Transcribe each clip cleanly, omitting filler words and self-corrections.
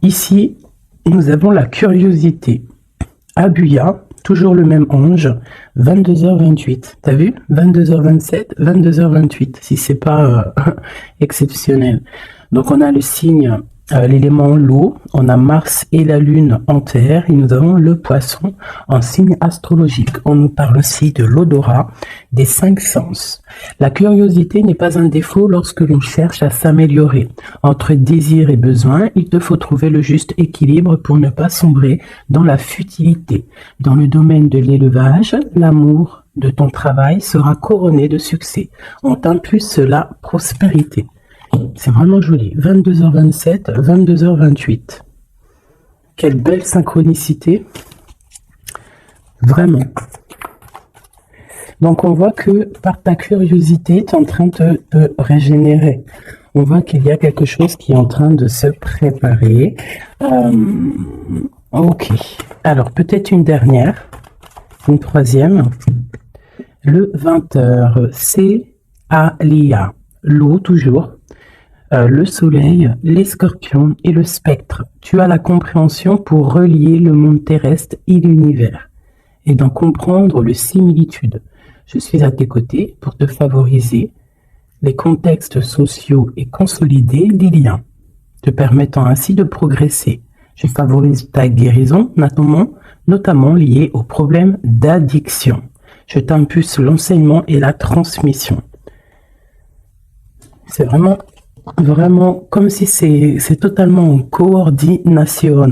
Ici, nous avons la curiosité. Abuya, toujours le même ange, 22h28. T'as vu? 22h27, 22h28, si c'est pas exceptionnel. Donc on a le signe, l'élément l'eau, on a Mars et la Lune en terre, et nous avons le poisson en signe astrologique. On nous parle aussi de l'odorat, des 5 sens. La curiosité n'est pas un défaut lorsque l'on cherche à s'améliorer. Entre désir et besoin, il te faut trouver le juste équilibre pour ne pas sombrer dans la futilité. Dans le domaine de l'élevage, l'amour de ton travail sera couronné de succès. On t'impulse la prospérité. C'est vraiment joli. 22h27, 22h28. Quelle belle synchronicité. Vraiment. Donc on voit que par ta curiosité, tu es en train de te régénérer. On voit qu'il y a quelque chose qui est en train de se préparer. Ok. Alors peut-être une dernière. Une troisième. Le 20h. C'est Alia. L'eau toujours. Le soleil, les scorpions et le spectre. Tu as la compréhension pour relier le monde terrestre et l'univers et d'en comprendre le similitude. Je suis à tes côtés pour te favoriser les contextes sociaux et consolider des liens, te permettant ainsi de progresser. Je favorise ta guérison, notamment liée aux problèmes d'addiction. Je t'impulse l'enseignement et la transmission. C'est vraiment comme si c'est totalement en coordination.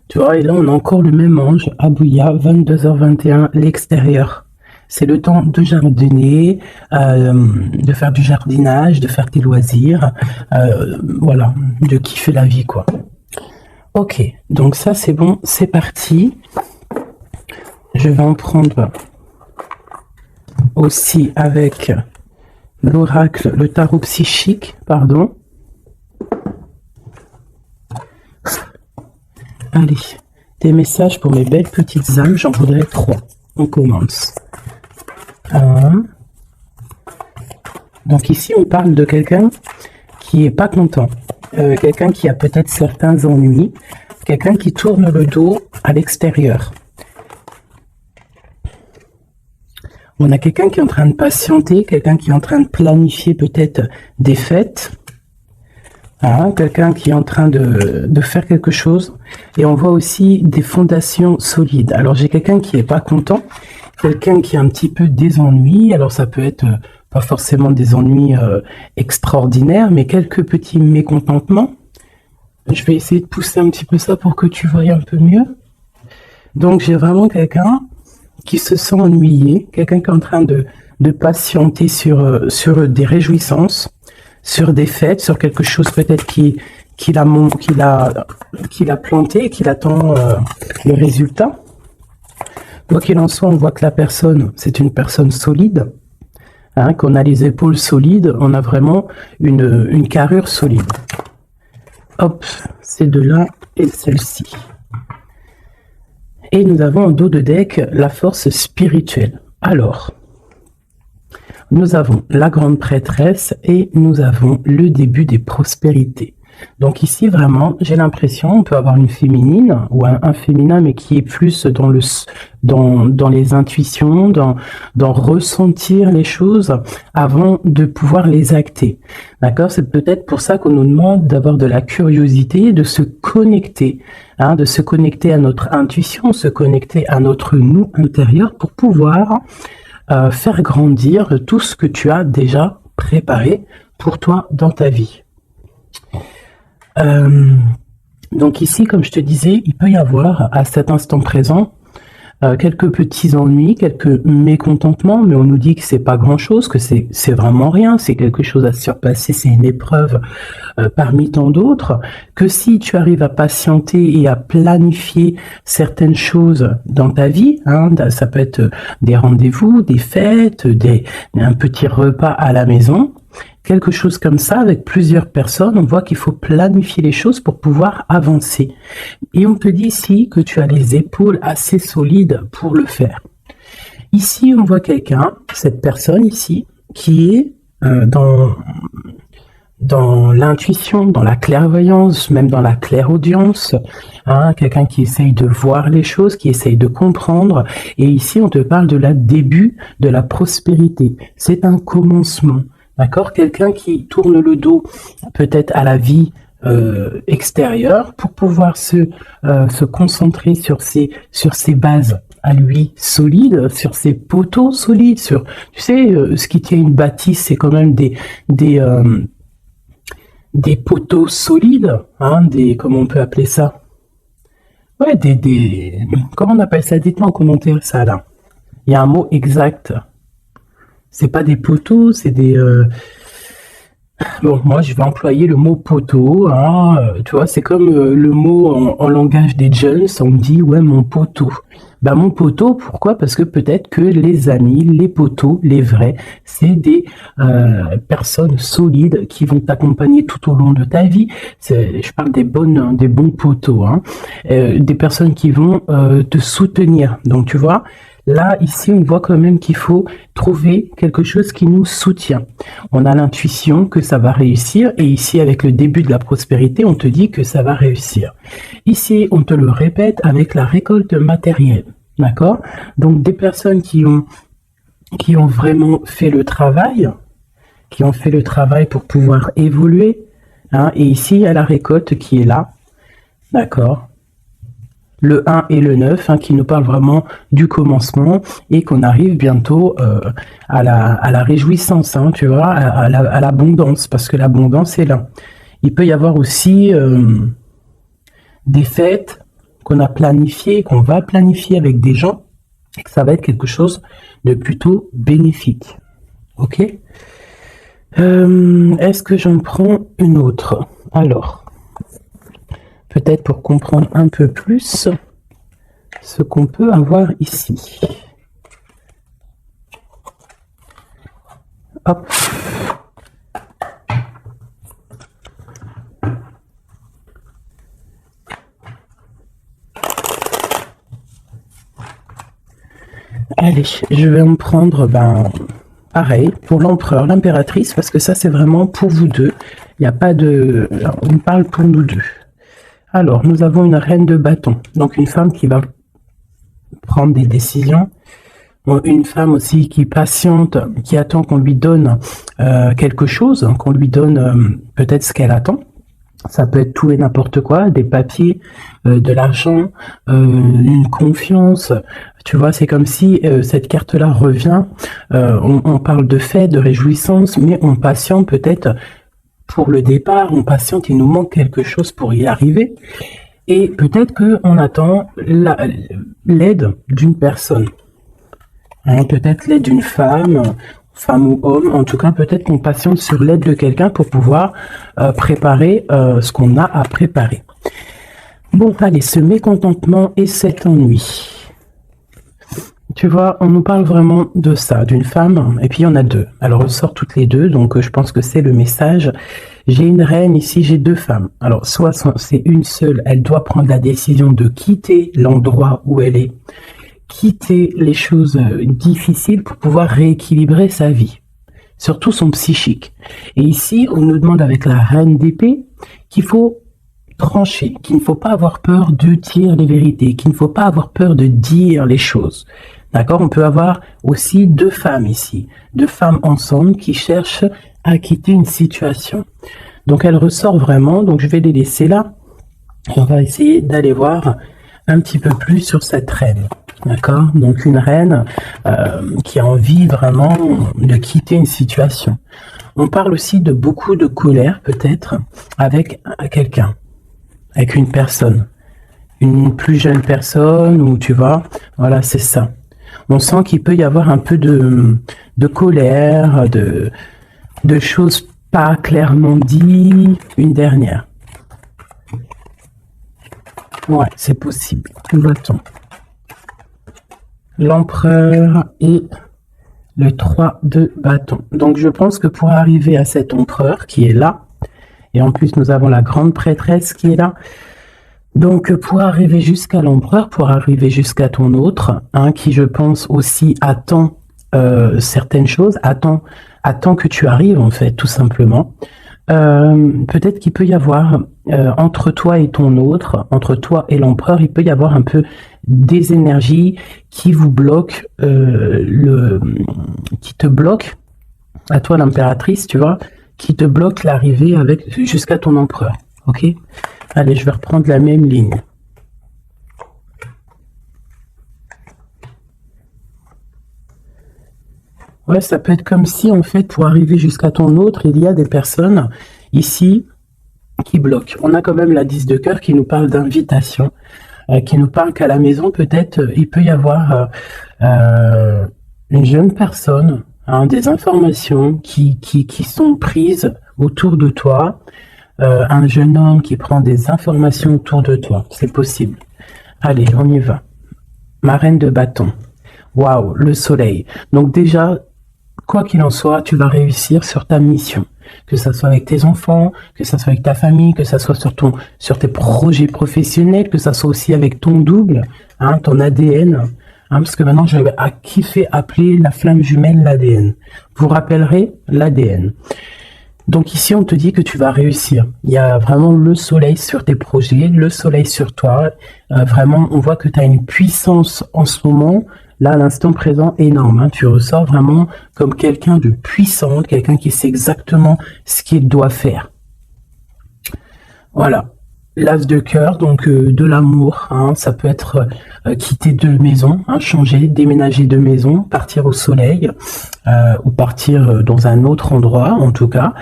Tu vois, et là on a encore le même ange, Abuya, 22h21, l'extérieur. C'est le temps de jardiner, de faire du jardinage, de faire tes loisirs, voilà, de kiffer la vie, quoi. Ok, donc ça c'est bon, c'est parti. Je vais en prendre aussi avec l'oracle, le tarot psychique, pardon. Allez, des messages pour mes belles petites âmes, j'en voudrais 3. On commence. 1. Donc ici, on parle de quelqu'un qui est pas content. Quelqu'un qui a peut-être certains ennuis. Quelqu'un qui tourne le dos à l'extérieur. On a quelqu'un qui est en train de patienter, quelqu'un qui est en train de planifier peut-être des fêtes. Quelqu'un qui est en train de faire quelque chose. Et on voit aussi des fondations solides. Alors j'ai quelqu'un qui est pas content, quelqu'un qui a un petit peu des ennuis. Alors ça peut être pas forcément des ennuis extraordinaires, mais quelques petits mécontentements. Je vais essayer de pousser un petit peu ça pour que tu voyes un peu mieux. Donc j'ai vraiment quelqu'un qui se sent ennuyé, quelqu'un qui est en train de patienter sur des réjouissances, sur des fêtes, sur quelque chose peut-être qu'il a planté et qu'il attend le résultat. Quoi qu'il en soit, on voit que la personne, c'est une personne solide, qu'on a les épaules solides, on a vraiment une carrure solide. Hop, ces deux-là et celle-ci. Et nous avons en dos de deck la force spirituelle. Alors, nous avons la grande prêtresse et nous avons le début des prospérités. Donc ici, vraiment, j'ai l'impression, on peut avoir une féminine ou un féminin, mais qui est plus dans les intuitions, dans ressentir les choses avant de pouvoir les acter. D'accord? C'est peut-être pour ça qu'on nous demande d'avoir de la curiosité, de se connecter, de se connecter à notre intuition, se connecter à notre nous intérieur pour pouvoir faire grandir tout ce que tu as déjà préparé pour toi dans ta vie. Donc ici, comme je te disais, il peut y avoir à cet instant présent quelques petits ennuis, quelques mécontentements, mais on nous dit que c'est pas grand-chose, que c'est vraiment rien, c'est quelque chose à surpasser, c'est une épreuve parmi tant d'autres, que si tu arrives à patienter et à planifier certaines choses dans ta vie, ça peut être des rendez-vous, des fêtes, un petit repas à la maison, quelque chose comme ça, avec plusieurs personnes, on voit qu'il faut planifier les choses pour pouvoir avancer. Et on te dit ici que tu as les épaules assez solides pour le faire. Ici, on voit quelqu'un, cette personne ici, qui est dans dans l'intuition, dans la clairvoyance, même dans la clairaudience, hein, quelqu'un qui essaye de voir les choses, qui essaye de comprendre. Et ici, on te parle de la début de la prospérité. C'est un commencement, d'accord? Quelqu'un qui tourne le dos peut-être à la vie extérieure pour pouvoir se concentrer sur ses bases à lui solides, sur ses poteaux solides, sur, tu sais, ce qui tient une bâtisse, c'est quand même des poteaux solides, hein, comment on peut appeler ça? Ouais, comment on appelle ça? Dites-moi en commentaire ça, là. Il y a un mot exact. C'est pas des poteaux, c'est des... Bon, moi, je vais employer le mot poteau, hein, tu vois, c'est comme le mot en langage des jeunes, on me dit, ouais, mon poteau. Ben, mon poteau, pourquoi? Parce que peut-être que les amis, les poteaux, les vrais, c'est des personnes solides qui vont t'accompagner tout au long de ta vie. Je parle des bons poteaux, hein, des personnes qui vont te soutenir. Donc, tu vois, là, ici, on voit quand même qu'il faut trouver quelque chose qui nous soutient. On a l'intuition que ça va réussir, et ici, avec le début de la prospérité, on te dit que ça va réussir. Ici, on te le répète avec la récolte matérielle, d'accord? Donc, des personnes qui ont vraiment fait le travail, pour pouvoir évoluer, hein, et ici, il y a la récolte qui est là, d'accord? Le 1 et le 9, hein, qui nous parlent vraiment du commencement et qu'on arrive bientôt à la réjouissance, hein, tu vois, à l'abondance, parce que l'abondance est là. Il peut y avoir aussi des fêtes qu'on a planifiées, qu'on va planifier avec des gens, et que ça va être quelque chose de plutôt bénéfique. Ok? Est-ce que j'en prends une autre? Alors, peut-être pour comprendre un peu plus ce qu'on peut avoir ici. Hop. Allez, je vais en prendre, pareil, pour l'empereur, l'impératrice, parce que ça, c'est vraiment pour vous deux. Il n'y a pas de... On parle pour nous deux. Alors, nous avons une reine de bâton, donc une femme qui va prendre des décisions, une femme aussi qui patiente, qui attend qu'on lui donne quelque chose, qu'on lui donne peut-être ce qu'elle attend. Ça peut être tout et n'importe quoi, des papiers, de l'argent, une confiance. Tu vois, c'est comme si cette carte-là revient. On parle de fête, de réjouissance, mais on patiente peut-être pour le départ, on patiente, il nous manque quelque chose pour y arriver. Et peut-être qu'on attend l'aide d'une personne. Hein, peut-être l'aide d'une femme ou homme. En tout cas, peut-être qu'on patiente sur l'aide de quelqu'un pour pouvoir préparer ce qu'on a à préparer. Bon, allez, ce mécontentement et cet ennui. Tu vois, on nous parle vraiment de ça, d'une femme, et puis il y en a deux. Alors, on sort toutes les deux, donc je pense que c'est le message. J'ai une reine, ici j'ai deux femmes. Alors, soit c'est une seule, elle doit prendre la décision de quitter l'endroit où elle est, quitter les choses difficiles pour pouvoir rééquilibrer sa vie, surtout son psychique. Et ici, on nous demande avec la reine d'épée qu'il faut trancher, qu'il ne faut pas avoir peur de dire les vérités, qu'il ne faut pas avoir peur de dire les choses. D'accord? On peut avoir aussi deux femmes ici, deux femmes ensemble qui cherchent à quitter une situation. Donc elle ressort vraiment, donc je vais les laisser là. Et on va essayer d'aller voir un petit peu plus sur cette reine. D'accord? Donc une reine qui a envie vraiment de quitter une situation. On parle aussi de beaucoup de colère peut-être avec quelqu'un, avec une personne. Une plus jeune personne, ou tu vois, voilà, c'est ça. On sent qu'il peut y avoir un peu de colère, de choses pas clairement dites. Une dernière. Ouais, c'est possible. Que voit-on? L'empereur et le 3 de bâton. Donc je pense que pour arriver à cet empereur qui est là, et en plus nous avons la grande prêtresse qui est là, donc pour arriver jusqu'à l'empereur, pour arriver jusqu'à ton autre, hein, qui je pense aussi attend certaines choses, attend que tu arrives en fait, tout simplement. peut-être qu'il peut y avoir entre toi et ton autre, entre toi et l'empereur, il peut y avoir un peu des énergies qui vous bloquent, qui te bloquent, à toi l'impératrice, tu vois, qui te bloquent l'arrivée avec jusqu'à ton empereur. Ok? Allez, je vais reprendre la même ligne. Ouais, ça peut être comme si, en fait, pour arriver jusqu'à ton autre, il y a des personnes ici qui bloquent. On a quand même la 10 de cœur qui nous parle d'invitation, qui nous parle qu'à la maison, peut-être, il peut y avoir une jeune personne, hein, des informations qui sont prises autour de toi, un jeune homme qui prend des informations autour de toi. C'est possible. Allez, on y va. Ma reine de bâton. Waouh, le soleil. Donc déjà, quoi qu'il en soit, tu vas réussir sur ta mission. Que ça soit avec tes enfants, que ça soit avec ta famille, que ça soit sur tes projets professionnels, que ça soit aussi avec ton double, hein, ton ADN. Hein, parce que maintenant, je vais kiffer appeler la flamme jumelle l'ADN. Vous rappellerez l'ADN. Donc ici, on te dit que tu vas réussir. Il y a vraiment le soleil sur tes projets, le soleil sur toi. Vraiment, on voit que tu as une puissance en ce moment, là, à l'instant présent, énorme. Hein. Tu ressors vraiment comme quelqu'un de puissant, quelqu'un qui sait exactement ce qu'il doit faire. Voilà. L'as de cœur, donc de l'amour, hein, ça peut être quitter de maison, hein, changer, déménager de maison, partir au soleil ou partir dans un autre endroit, en tout cas.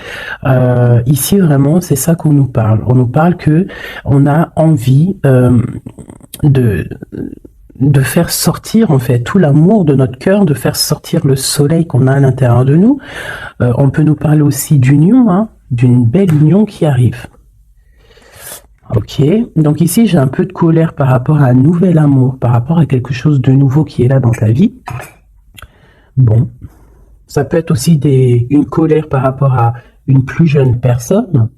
Ici vraiment, c'est ça qu'on nous parle. On nous parle que on a envie de faire sortir en fait tout l'amour de notre cœur, de faire sortir le soleil qu'on a à l'intérieur de nous. On peut nous parler aussi d'union, hein, d'une belle union qui arrive. Ok, donc ici j'ai un peu de colère par rapport à un nouvel amour, par rapport à quelque chose de nouveau qui est là dans ta vie. Bon, ça peut être aussi une colère par rapport à une plus jeune personne,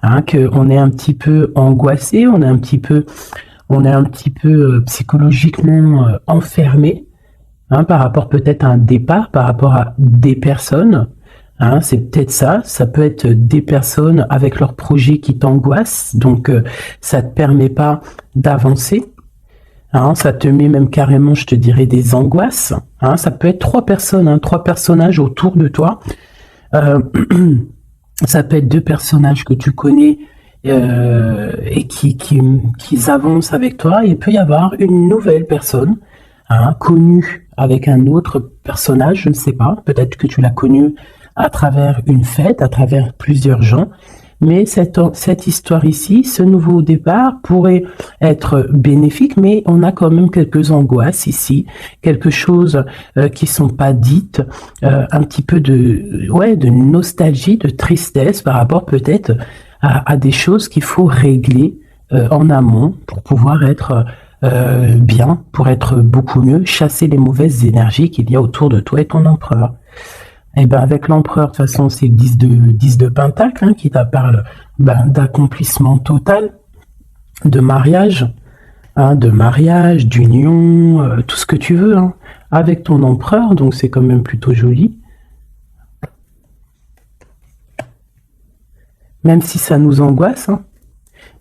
hein, qu'on est un petit peu angoissé, on est un petit peu psychologiquement enfermé, hein, par rapport peut-être à un départ, par rapport à des personnes. Hein, c'est peut-être ça. Ça peut être des personnes avec leurs projets qui t'angoissent, donc ça te permet pas d'avancer. Hein, ça te met même carrément, je te dirais, des angoisses. Hein, ça peut être 3 personnes, hein, 3 personnages autour de toi. Ça peut être 2 personnages que tu connais et qui avancent avec toi. Il peut y avoir une nouvelle personne, hein, connue avec un autre personnage, je ne sais pas. Peut-être que tu l'as connue à travers une fête, à travers plusieurs gens. Mais cette histoire ici, ce nouveau départ pourrait être bénéfique, mais on a quand même quelques angoisses ici, quelque chose qui sont pas dites, un petit peu de nostalgie, de tristesse par rapport peut-être à des choses qu'il faut régler en amont pour pouvoir être bien, pour être beaucoup mieux, chasser les mauvaises énergies qu'il y a autour de toi et ton empereur. Et ben avec l'empereur, de toute façon, c'est 10 de pentacle, hein, qui parle d'accomplissement total, de mariage, hein, d'union, tout ce que tu veux, hein, avec ton empereur, donc c'est quand même plutôt joli. Même si ça nous angoisse, hein,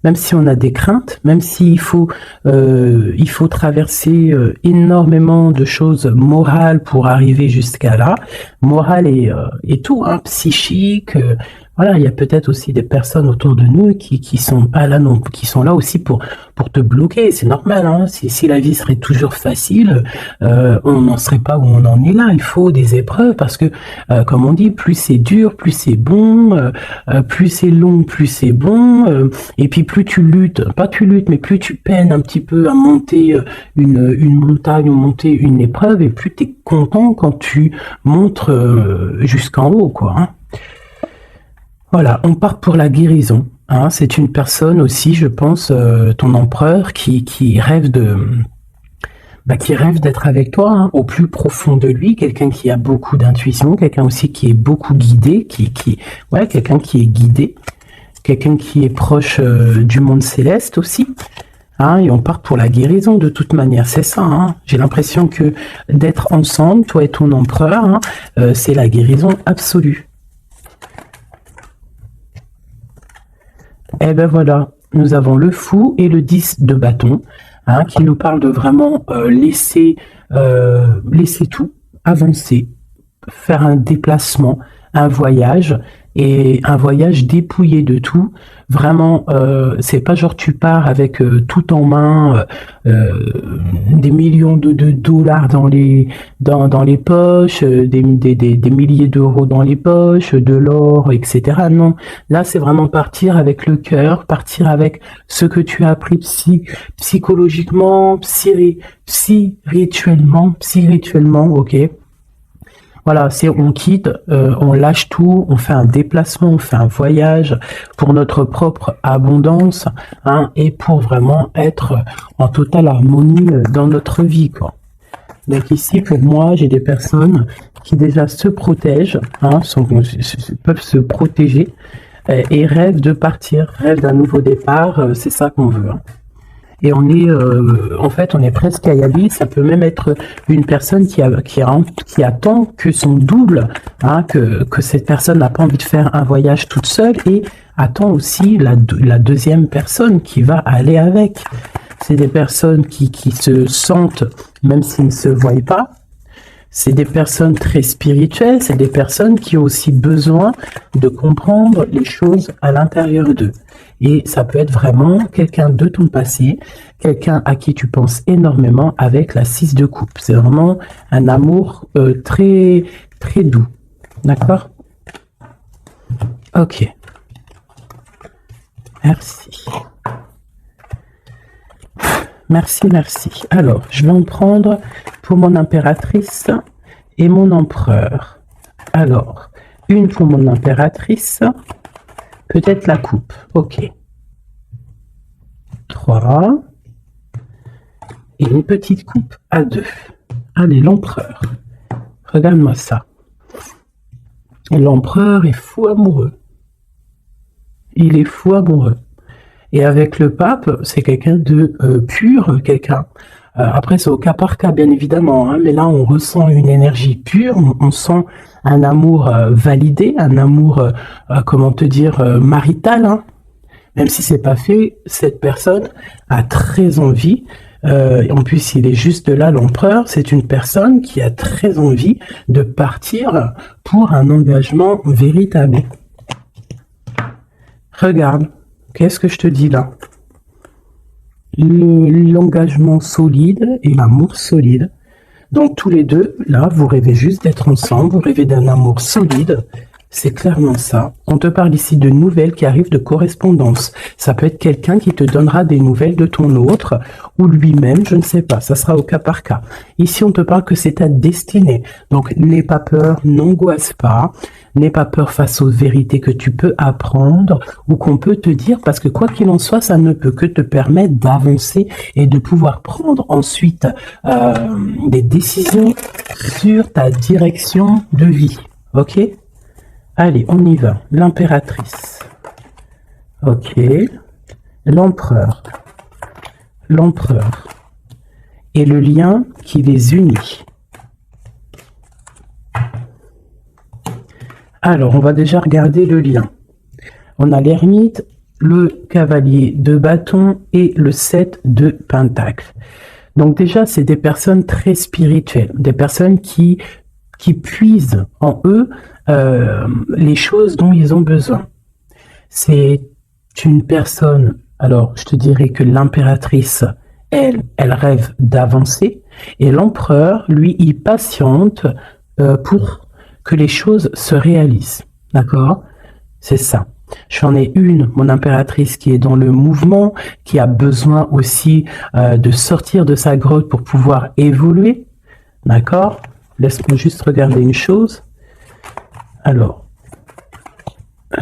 même si on a des craintes, même s'il faut traverser énormément de choses morales pour arriver jusqu'à là, morale et tout, hein, psychique. Voilà, il y a peut-être aussi des personnes autour de nous qui sont pas là non, qui sont là aussi pour te bloquer. C'est normal, hein. Si la vie serait toujours facile, on n'en serait pas où on en est là. Il faut des épreuves parce que, comme on dit, plus c'est dur, plus c'est bon, plus c'est long, plus c'est bon. Et puis plus tu luttes, mais plus tu peines un petit peu à monter une montagne ou monter une épreuve, et plus tu es content quand tu montes jusqu'en haut, quoi. Hein. Voilà, on part pour la guérison. Hein. C'est une personne aussi, je pense, ton empereur, qui rêve d'être avec toi, hein, au plus profond de lui, quelqu'un qui a beaucoup d'intuition, quelqu'un aussi qui est beaucoup guidé, quelqu'un qui est guidé, quelqu'un qui est proche du monde céleste aussi. Hein, et on part pour la guérison de toute manière, c'est ça. Hein. J'ai l'impression que d'être ensemble, toi et ton empereur, hein, c'est la guérison absolue. Eh ben voilà, nous avons le fou et le 10 de bâton, hein, qui nous parle de vraiment laisser tout, avancer, faire un déplacement, un voyage, et un voyage dépouillé de tout. Vraiment, c'est pas genre tu pars avec tout en main, des millions de dollars dans les poches, des milliers d'euros dans les poches, de l'or, etc. Non, là c'est vraiment partir avec le cœur, partir avec ce que tu as appris psychologiquement, spirituellement, ok. Voilà, c'est on quitte, on lâche tout, on fait un déplacement, on fait un voyage pour notre propre abondance, hein, et pour vraiment être en totale harmonie dans notre vie, quoi. Donc ici, pour moi, j'ai des personnes qui déjà se protègent, hein, peuvent se protéger et rêvent de partir, rêvent d'un nouveau départ. C'est ça qu'on veut, hein. Et on est, en fait, on est presque à y aller. Ça peut même être une personne qui attend que son double, hein, que cette personne n'a pas envie de faire un voyage toute seule et attend aussi la deuxième personne qui va aller avec. C'est des personnes qui se sentent, même s'ils ne se voient pas. C'est des personnes très spirituelles. C'est des personnes qui ont aussi besoin de comprendre les choses à l'intérieur d'eux. Et ça peut être vraiment quelqu'un de ton passé, quelqu'un à qui tu penses énormément avec la 6 de coupe. C'est vraiment un amour très, très doux. D'accord? Ok. Merci. Merci. Alors, je vais en prendre pour mon impératrice et mon empereur. Alors, une pour mon impératrice, peut-être la coupe. Ok. 3. Et une petite coupe à 2. Allez, l'empereur. Regarde-moi ça. L'empereur est fou amoureux. Il est fou amoureux. Et avec le pape, c'est quelqu'un de pur, quelqu'un. Après, c'est au cas par cas, bien évidemment, hein, mais là, on ressent une énergie pure, on sent un amour validé, un amour, comment te dire, marital, hein. Même si c'est pas fait, cette personne a très envie. En plus, il est juste là, l'empereur. C'est une personne qui a très envie de partir pour un engagement véritable. Regarde, qu'est-ce que je te dis là? L'engagement solide et l'amour solide. Donc tous les deux, là, vous rêvez juste d'être ensemble, vous rêvez d'un amour solide. C'est clairement ça. On te parle ici de nouvelles qui arrivent de correspondance. Ça peut être quelqu'un qui te donnera des nouvelles de ton autre, ou lui-même, je ne sais pas. Ça sera au cas par cas. Ici, on te parle que c'est ta destinée. Donc, n'aie pas peur, n'angoisse pas. N'aie pas peur face aux vérités que tu peux apprendre ou qu'on peut te dire, parce que quoi qu'il en soit, ça ne peut que te permettre d'avancer et de pouvoir prendre ensuite des décisions sur ta direction de vie. Ok ? Allez, on y va. L'impératrice. Ok. L'empereur. L'empereur. Et le lien qui les unit. Alors, on va déjà regarder le lien. On a l'ermite, le cavalier de bâton et le 7 de pentacle. Donc déjà, c'est des personnes très spirituelles, des personnes qui puisent en eux les choses dont ils ont besoin. C'est une personne, alors je te dirais que l'impératrice, elle rêve d'avancer, et l'empereur, lui, il patiente pour que les choses se réalisent. D'accord? C'est ça. J'en ai une, mon impératrice, qui est dans le mouvement, qui a besoin aussi de sortir de sa grotte pour pouvoir évoluer. D'accord? Laisse-moi juste regarder une chose. Alors,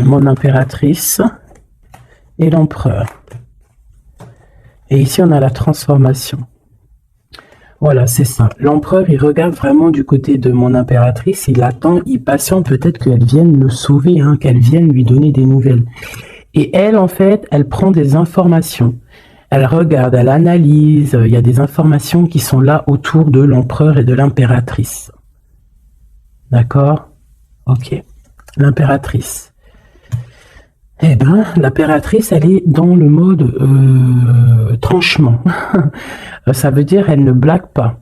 mon impératrice et l'empereur. Et ici, on a la transformation. Voilà, c'est ça. L'empereur, il regarde vraiment du côté de mon impératrice. Il attend, il patiente peut-être qu'elle vienne le sauver, hein, qu'elle vienne lui donner des nouvelles. Et elle, en fait, elle prend des informations. Elle regarde, elle analyse. Il y a des informations qui sont là autour de l'empereur et de l'impératrice. D'accord? Ok. L'impératrice. Eh ben, l'impératrice, elle est dans le mode tranchement. Ça veut dire elle ne blague pas.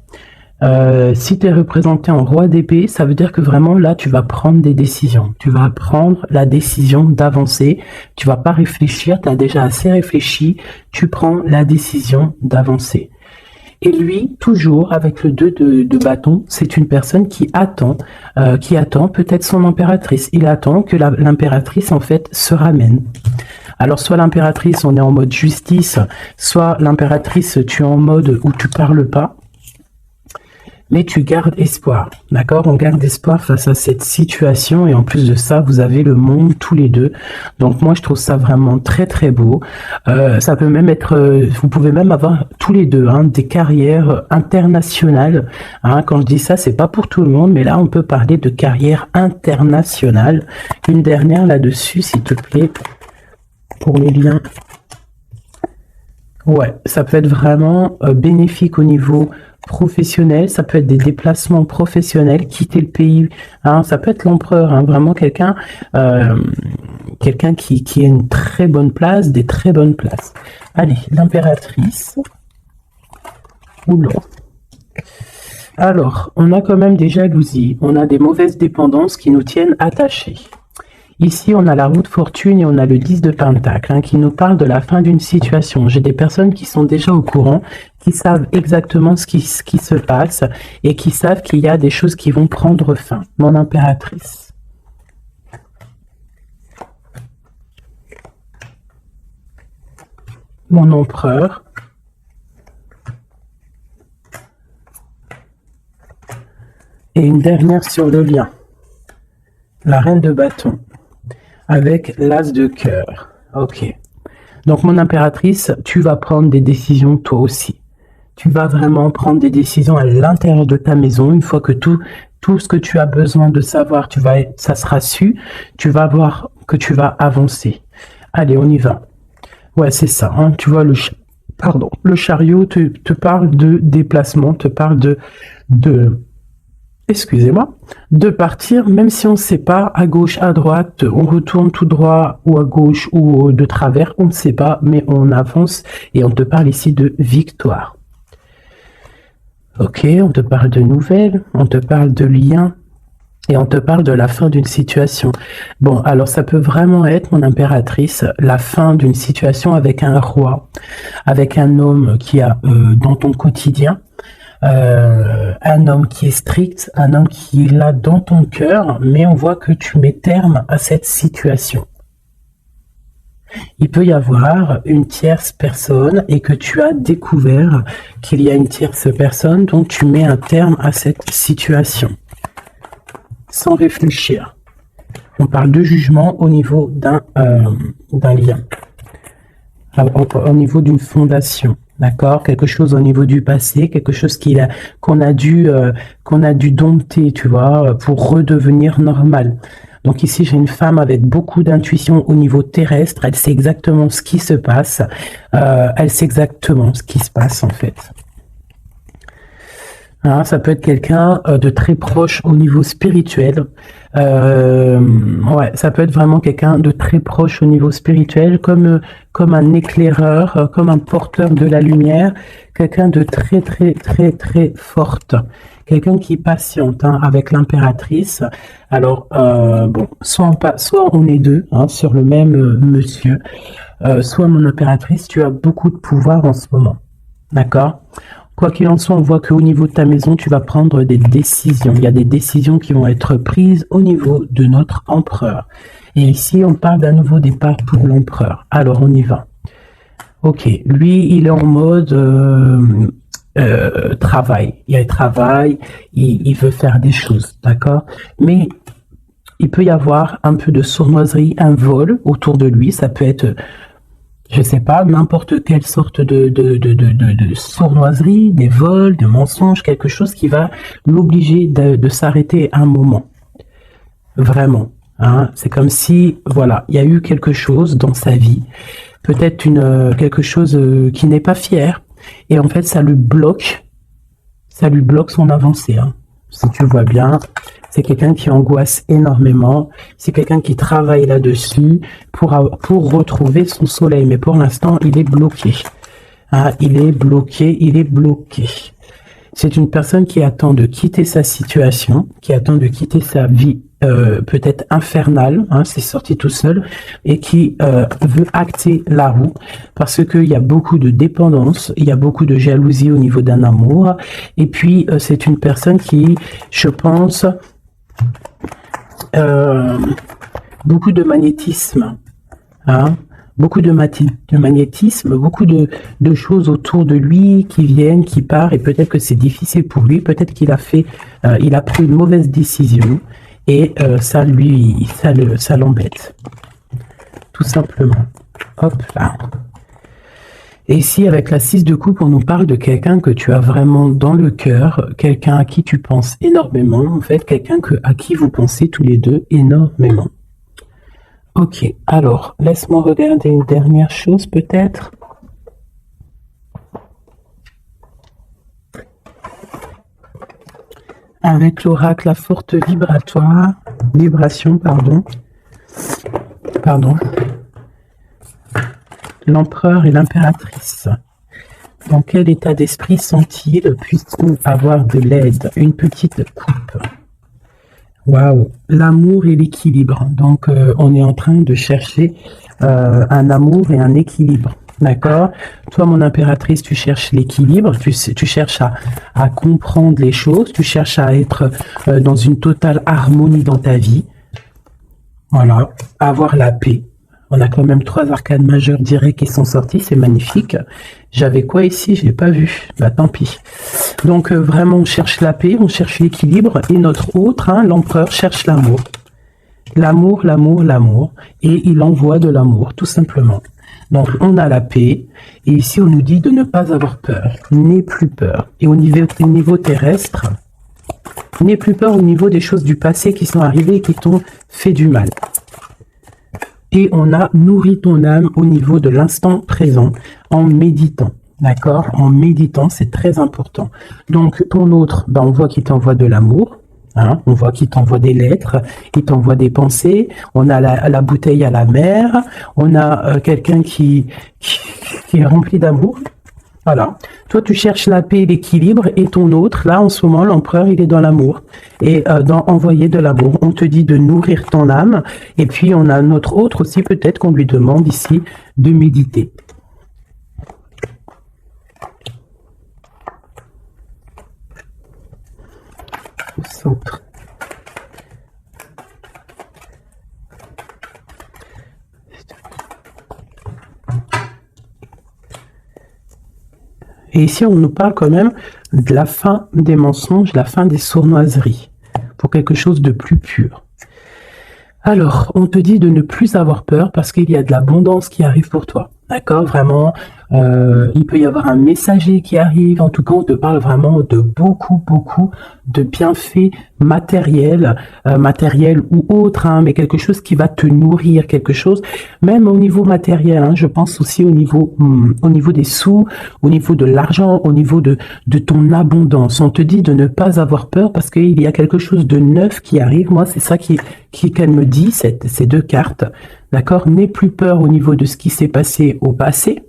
Si tu es représenté en roi d'épée, ça veut dire que vraiment là, tu vas prendre des décisions. Tu vas prendre la décision d'avancer. Tu vas pas réfléchir, tu as déjà assez réfléchi. Tu prends la décision d'avancer. Et lui, toujours avec le 2 de bâton, c'est une personne qui attend peut-être son impératrice. Il attend que l'impératrice, en fait, se ramène. Alors, soit l'impératrice, on est en mode justice, soit l'impératrice, tu es en mode où tu parles pas. Mais tu gardes espoir, d'accord? On garde espoir face à cette situation et en plus de ça, vous avez le monde tous les deux. Donc moi, je trouve ça vraiment très très beau. Ça peut même être, vous pouvez même avoir tous les deux des carrières internationales. Quand je dis ça, c'est pas pour tout le monde, mais là, on peut parler de carrière internationale. Une dernière là-dessus, s'il te plaît, pour les liens. Ouais, ça peut être vraiment bénéfique au niveau professionnel, ça peut être des déplacements professionnels, quitter le pays, ça peut être l'empereur, vraiment quelqu'un qui a une très bonne place, des très bonnes places. Allez, l'impératrice. Oula. Alors, on a quand même des jalousies, on a des mauvaises dépendances qui nous tiennent attachés. Ici, on a la roue de fortune et on a le 10 de pentacle qui nous parle de la fin d'une situation. J'ai des personnes qui sont déjà au courant, qui savent exactement ce qui se passe et qui savent qu'il y a des choses qui vont prendre fin. Mon impératrice. Mon empereur. Et une dernière sur le lien. La reine de bâton. Avec l'as de cœur. Ok. Donc, mon impératrice, tu vas prendre des décisions toi aussi. Tu vas vraiment prendre des décisions à l'intérieur de ta maison. Une fois que tout ce que tu as besoin de savoir, ça sera su. Tu vas voir que tu vas avancer. Allez, on y va. Ouais, c'est ça. Tu vois, le chariot te parle de déplacement, te parle excusez-moi, de partir, même si on ne sait pas, à gauche, à droite, on retourne tout droit, ou à gauche, ou de travers, on ne sait pas, mais on avance, et on te parle ici de victoire. Ok, on te parle de nouvelles, on te parle de liens, et on te parle de la fin d'une situation. Bon, alors ça peut vraiment être, mon impératrice, la fin d'une situation avec un roi, avec un homme qui a dans ton quotidien, un homme qui est strict, un homme qui est là dans ton cœur, mais on voit que tu mets terme à cette situation. Il peut y avoir une tierce personne et que tu as découvert qu'il y a une tierce personne, donc tu mets un terme à cette situation. Sans réfléchir. On parle de jugement au niveau d'un lien, au niveau d'une fondation. D'accord, quelque chose au niveau du passé, quelque chose qu'on a dû dompter, tu vois, pour redevenir normal. Donc ici, j'ai une femme avec beaucoup d'intuition au niveau terrestre. Elle sait exactement ce qui se passe. Elle sait exactement ce qui se passe en fait. Ça peut être quelqu'un de très proche au niveau spirituel. Ouais, ça peut être vraiment quelqu'un de très proche au niveau spirituel, comme un éclaireur, comme un porteur de la lumière, quelqu'un de très très très très forte, quelqu'un qui patiente avec l'impératrice. Alors bon, soit on est deux sur le même monsieur, soit mon impératrice, tu as beaucoup de pouvoir en ce moment, d'accord? Quoi qu'il en soit, on voit qu'au niveau de ta maison, tu vas prendre des décisions. Il y a des décisions qui vont être prises au niveau de notre empereur. Et ici, on parle d'un nouveau départ pour l'empereur. Alors, on y va. Ok, lui, il est en mode travail. Il travaille, il veut faire des choses, d'accord? Mais il peut y avoir un peu de sournoiserie, un vol autour de lui. Ça peut être... je sais pas, n'importe quelle sorte de sournoiserie, des vols, de mensonges, quelque chose qui va l'obliger de s'arrêter un moment. Vraiment. C'est comme si, voilà, il y a eu quelque chose dans sa vie, peut-être quelque chose qui n'est pas fier, et en fait, ça lui bloque son avancée. Si tu vois bien, C'est quelqu'un qui angoisse énormément. C'est quelqu'un qui travaille là-dessus pour retrouver son soleil. Mais pour l'instant, il est bloqué. Ah, il est bloqué. C'est une personne qui attend de quitter sa situation, qui attend de quitter sa vie peut-être infernale, hein, c'est sorti tout seul, et qui veut acter la roue parce qu'il y a beaucoup de dépendance, il y a beaucoup de jalousie au niveau d'un amour, et puis c'est une personne qui, je pense, beaucoup de magnétisme, hein, beaucoup de magnétisme, beaucoup de choses autour de lui qui viennent, qui partent, et peut-être que c'est difficile pour lui, peut-être qu'il a pris une mauvaise décision, et ça l'embête, tout simplement. Hop là. Et ici, avec la 6 de coupe, on nous parle de quelqu'un que tu as vraiment dans le cœur, quelqu'un à qui tu penses énormément, en fait, quelqu'un à qui vous pensez tous les deux énormément. Ok, alors, laisse-moi regarder une dernière chose peut-être. Avec l'oracle, la forte vibration, pardon. L'empereur et l'impératrice. Dans quel état d'esprit sont-ils? Puissent-ils avoir de l'aide? Une petite coupe. Waouh, l'amour et l'équilibre. Donc, on est en train de chercher un amour et un équilibre. D'accord? Toi, mon impératrice, tu cherches l'équilibre, tu cherches à comprendre les choses, tu cherches à être dans une totale harmonie dans ta vie. Voilà, avoir la paix. On a quand même 3 arcanes majeures directs qui sont sortis, c'est magnifique. J'avais quoi ici? Je l'ai pas vu. Bah tant pis. Donc vraiment, on cherche la paix, on cherche l'équilibre, et notre autre, hein, l'empereur, cherche l'amour. L'amour, et il envoie de l'amour, tout simplement. Donc, on a la paix, et ici, on nous dit de ne pas avoir peur. N'aie plus peur. Et au niveau terrestre, n'aie plus peur au niveau des choses du passé qui sont arrivées et qui t'ont fait du mal. Et on a nourri ton âme au niveau de l'instant présent, en méditant. D'accord? En méditant, c'est très important. Donc, ton autre, ben, on voit qu'il t'envoie de l'amour. Hein, on voit qu'il t'envoie des lettres, il t'envoie des pensées, on a la bouteille à la mer, on a quelqu'un qui est rempli d'amour. Voilà. Toi, tu cherches la paix et l'équilibre, et ton autre, là, en ce moment, l'empereur, il est dans l'amour. Et dans envoyer de l'amour, on te dit de nourrir ton âme, et puis on a notre autre aussi, peut-être qu'on lui demande ici de méditer. Centre. Et ici, on nous parle quand même de la fin des mensonges, la fin des sournoiseries, pour quelque chose de plus pur. Alors, on te dit de ne plus avoir peur parce qu'il y a de l'abondance qui arrive pour toi. D'accord? Vraiment, il peut y avoir un messager qui arrive. En tout cas, on te parle vraiment de beaucoup de bienfaits matériels, ou autres, hein, mais quelque chose qui va te nourrir, quelque chose, même au niveau matériel. Hein, je pense aussi au niveau des sous, au niveau de l'argent, au niveau de ton abondance. On te dit de ne pas avoir peur parce qu'il y a quelque chose de neuf qui arrive. Moi, c'est ça qu'elle me dit, ces 2 cartes. D'accord? N'aie plus peur au niveau de ce qui s'est passé au passé,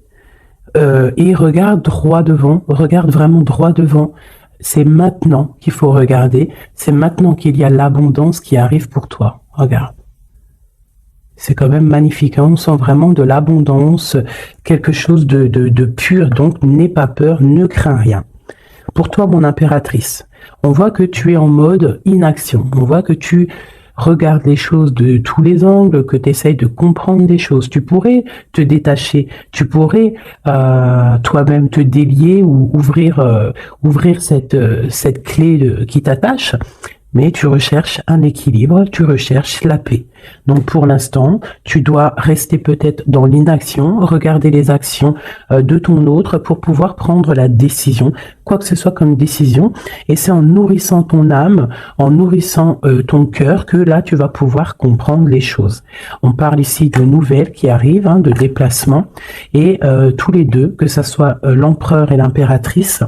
et regarde droit devant, regarde vraiment droit devant. C'est maintenant qu'il faut regarder, c'est maintenant qu'il y a l'abondance qui arrive pour toi. Regarde. C'est quand même magnifique, hein? On sent vraiment de l'abondance, quelque chose de pur, donc n'aie pas peur, ne crains rien. Pour toi, mon impératrice, on voit que tu es en mode inaction, on voit que tu regarde les choses de tous les angles, que tu essayes de comprendre des choses. Tu pourrais te détacher, tu pourrais toi-même te délier ou ouvrir cette clé qui t'attache, mais tu recherches un équilibre, tu recherches la paix. Donc pour l'instant, tu dois rester peut-être dans l'inaction, regarder les actions de ton autre pour pouvoir prendre la décision, quoi que ce soit comme décision, et c'est en nourrissant ton âme, en nourrissant ton cœur, que là tu vas pouvoir comprendre les choses. On parle ici de nouvelles qui arrivent, hein, de déplacements, et tous les deux, que ce soit l'empereur et l'impératrice,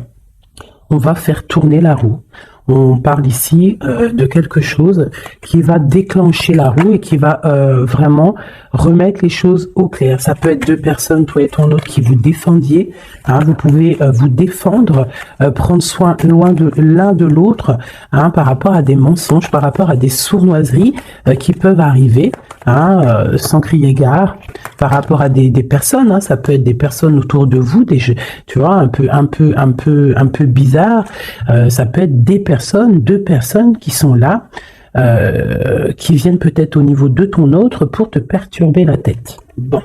on va faire tourner la roue. On parle ici de quelque chose qui va déclencher la roue et qui va vraiment remettre les choses au clair. Ça peut être deux personnes, toi et ton autre, qui vous défendiez. Hein, vous pouvez vous défendre, prendre soin loin de l'un de l'autre, hein, par rapport à des mensonges, par rapport à des sournoiseries qui peuvent arriver, hein, sans crier gare, par rapport à des personnes. Hein, ça peut être des personnes autour de vous, des jeux, tu vois, un peu bizarre. Ça peut être des personnes, deux personnes qui sont là, qui viennent peut-être au niveau de ton autre pour te perturber la tête. Bon,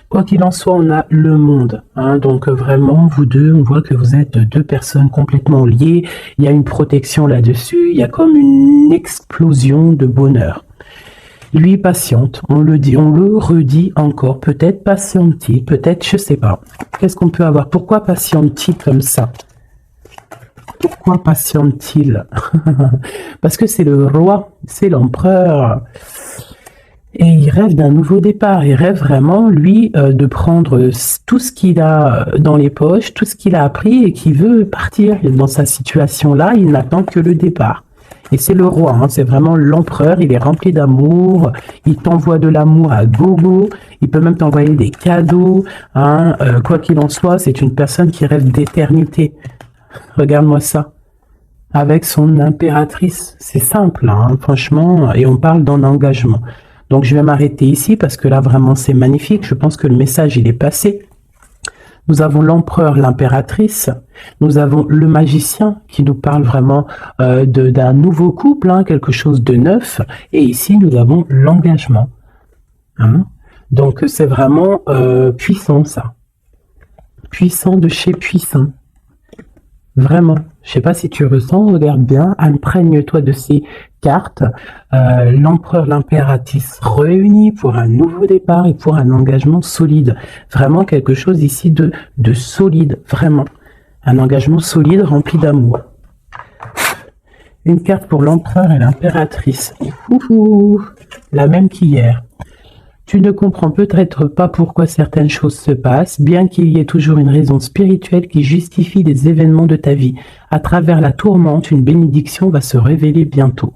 quoi qu'il en soit, on a le monde. Hein, donc vraiment, vous deux, on voit que vous êtes deux personnes complètement liées. Il y a une protection là-dessus. Il y a comme une explosion de bonheur. Lui patiente, on le dit, on le redit encore. Peut-être patiente-t-il, peut-être, je sais pas. Qu'est-ce qu'on peut avoir? Pourquoi patiente-t-il comme ça? Pourquoi patiente-t-il? Parce que c'est le roi, c'est l'empereur. Et il rêve d'un nouveau départ. Il rêve vraiment, lui, de prendre tout ce qu'il a dans les poches, tout ce qu'il a appris et qui veut partir. Dans sa situation-là, il n'attend que le départ. Et c'est le roi, hein, c'est vraiment l'empereur. Il est rempli d'amour. Il t'envoie de l'amour à gogo. Il peut même t'envoyer des cadeaux. Hein, quoi qu'il en soit, c'est une personne qui rêve d'éternité. Regarde-moi ça. Avec son impératrice. C'est simple, hein, franchement. Et on parle d'un engagement. Donc, je vais m'arrêter ici parce que là, vraiment, c'est magnifique. Je pense que le message, il est passé. Nous avons l'empereur, l'impératrice. Nous avons le magicien qui nous parle vraiment d'un nouveau couple, hein, quelque chose de neuf. Et ici, nous avons l'engagement. Hein. Donc, c'est vraiment puissant, ça. Puissant de chez puissant. Vraiment. Je sais pas si tu ressens, regarde bien, imprègne-toi de ces cartes. L'empereur, l'impératrice réunis pour un nouveau départ et pour un engagement solide. Vraiment quelque chose ici de solide, vraiment. Un engagement solide rempli d'amour. Une carte pour l'empereur et l'impératrice. La même qu'hier. Tu ne comprends peut-être pas pourquoi certaines choses se passent, bien qu'il y ait toujours une raison spirituelle qui justifie les événements de ta vie. À travers la tourmente, une bénédiction va se révéler bientôt.